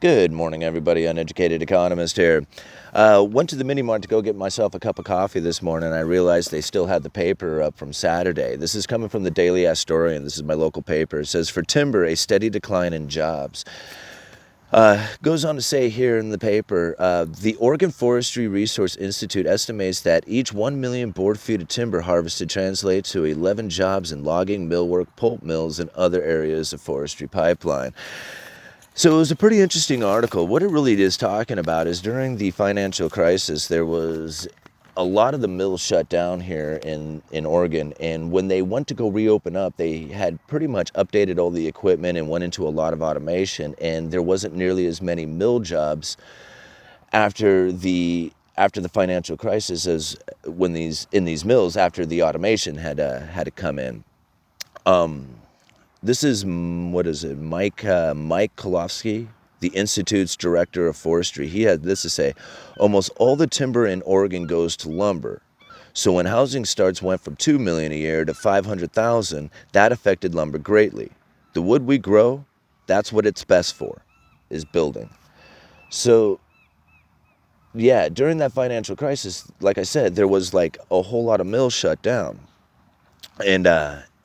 Good morning, everybody. Uneducated economist here. Went to the mini mart to go get myself a cup of coffee this morning. I realized they still had the paper up from Saturday. This is coming from the Daily Astorian. This is my local paper. It says, "For timber, a steady decline in jobs." Goes on to say here in the paper, the Oregon Forestry Resource Institute estimates that each 1 million board feet of timber harvested translates to 11 jobs in logging, millwork, pulp mills, and other areas of forestry pipeline. So it was a pretty interesting article. What it really is talking about is during the financial crisis, there was a lot of the mills shut down here in Oregon. And when they went to go reopen up, they had pretty much updated all the equipment and went into a lot of automation. And there wasn't nearly as many mill jobs after the financial crisis as when these mills after the automation had to come in. This is, what is it, Mike Kolofsky, the Institute's director of forestry. He had this to say: almost all the timber in Oregon goes to lumber. So when housing starts went from 2 million a year to 500,000, that affected lumber greatly. The wood we grow, that's what it's best for, is building. So yeah, during that financial crisis, like I said, there was like a whole lot of mills shut down.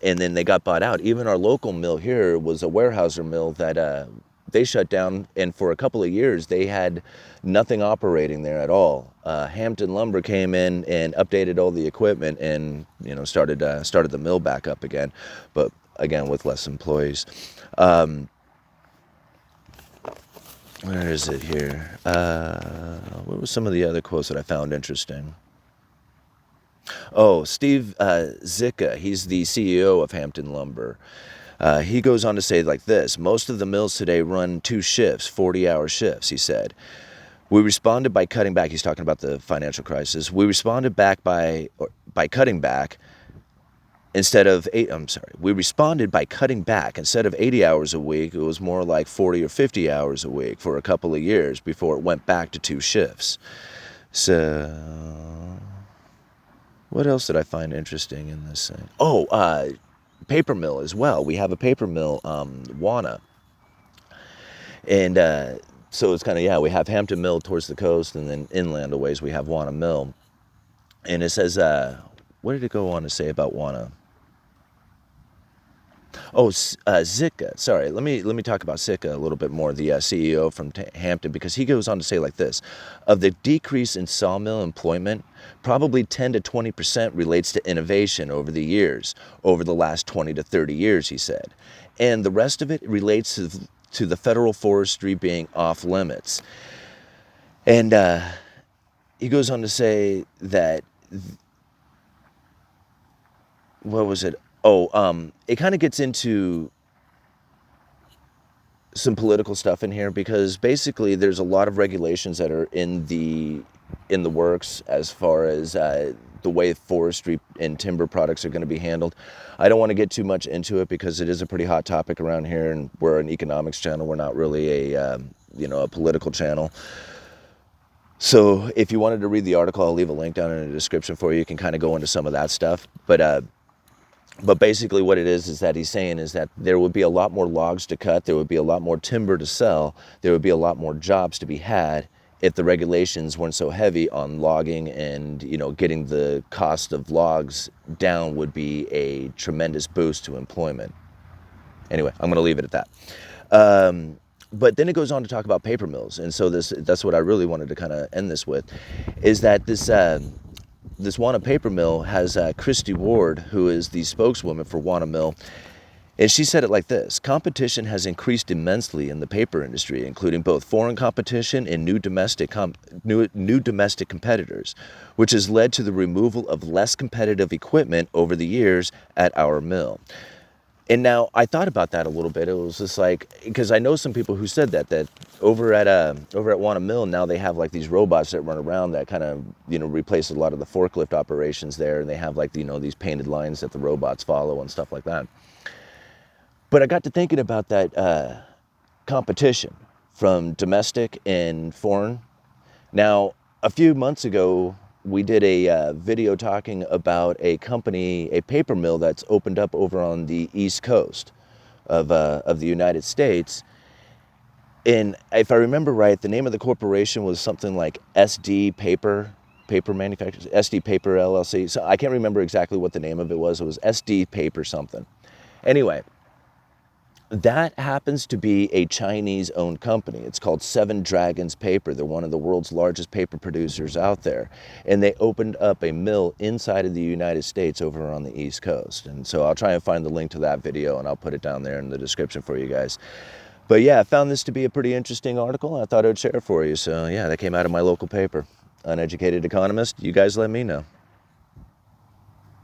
And then they got bought out. Even our local mill here was a Weyerhaeuser mill that they shut down, and for a couple of years they had nothing operating there at all. Hampton Lumber came in and updated all the equipment, and started the mill back up again, but again with less employees. Where is it here? What were some of the other quotes that I found interesting? Oh, Steve Zicka, he's the CEO of Hampton Lumber. He goes on to say like this: most of the mills today run 2 shifts, 40-hour shifts, he said. We responded by cutting back. He's talking about the financial crisis. We responded back by cutting back instead of we responded by cutting back. Instead of 80 hours a week, it was more like 40 or 50 hours a week for a couple of years before it went back to 2 shifts. So what else did I find interesting in this thing? Oh, paper mill as well. We have a paper mill, Wana. And so it's kind of, yeah, we have Hampton Mill towards the coast, and then inland a ways we have Wana Mill. And it says, what did it go on to say about Wana? Oh, Zicka. Sorry, let me talk about Zicka a little bit more, the CEO from Hampton, because he goes on to say like this: of the decrease in sawmill employment, probably 10 to 20% relates to innovation over the last 20 to 30 years, he said. And the rest of it relates to the federal forestry being off limits. And he goes on to say that, what was it? Oh, it kind of gets into some political stuff in here, because basically there's a lot of regulations that are in the works as far as the way forestry and timber products are going to be handled. I don't want to get too much into it because it is a pretty hot topic around here, and we're an economics channel. We're not really a political channel. So if you wanted to read the article, I'll leave a link down in the description for you. You can kind of go into some of that stuff. But basically what it is that he's saying is that there would be a lot more logs to cut, there would be a lot more timber to sell, there would be a lot more jobs to be had if the regulations weren't so heavy on logging, and getting the cost of logs down would be a tremendous boost to employment. Anyway, I'm going to leave it at that. But then it goes on to talk about paper mills, and so that's what I really wanted to kind of end this with, is that this Wana paper mill has Christy Ward, who is the spokeswoman for Wana Mill, and she said it like this: competition has increased immensely in the paper industry, including both foreign competition and new domestic competitors, which has led to the removal of less competitive equipment over the years at our mill. And now I thought about that a little bit. It was just like, because I know some people who said that over at Wana Mill now they have like these robots that run around that kind of replace a lot of the forklift operations there, and they have like these painted lines that the robots follow and stuff like that. But I got to thinking about that competition from domestic and foreign. Now, a few months ago, we did a video talking about a company, a paper mill that's opened up over on the East Coast of the United States. And if I remember right, the name of the corporation was something like SD Paper Manufacturers, SD Paper LLC. So I can't remember exactly what the name of it was. It was SD Paper something. Anyway, that happens to be a Chinese-owned company. It's called Seven Dragons Paper. They're one of the world's largest paper producers out there. And they opened up a mill inside of the United States over on the East Coast. And so I'll try and find the link to that video, and I'll put it down there in the description for you guys. But yeah, I found this to be a pretty interesting article. I thought I would share it for you. So yeah, that came out of my local paper. Uneducated economist, you guys let me know.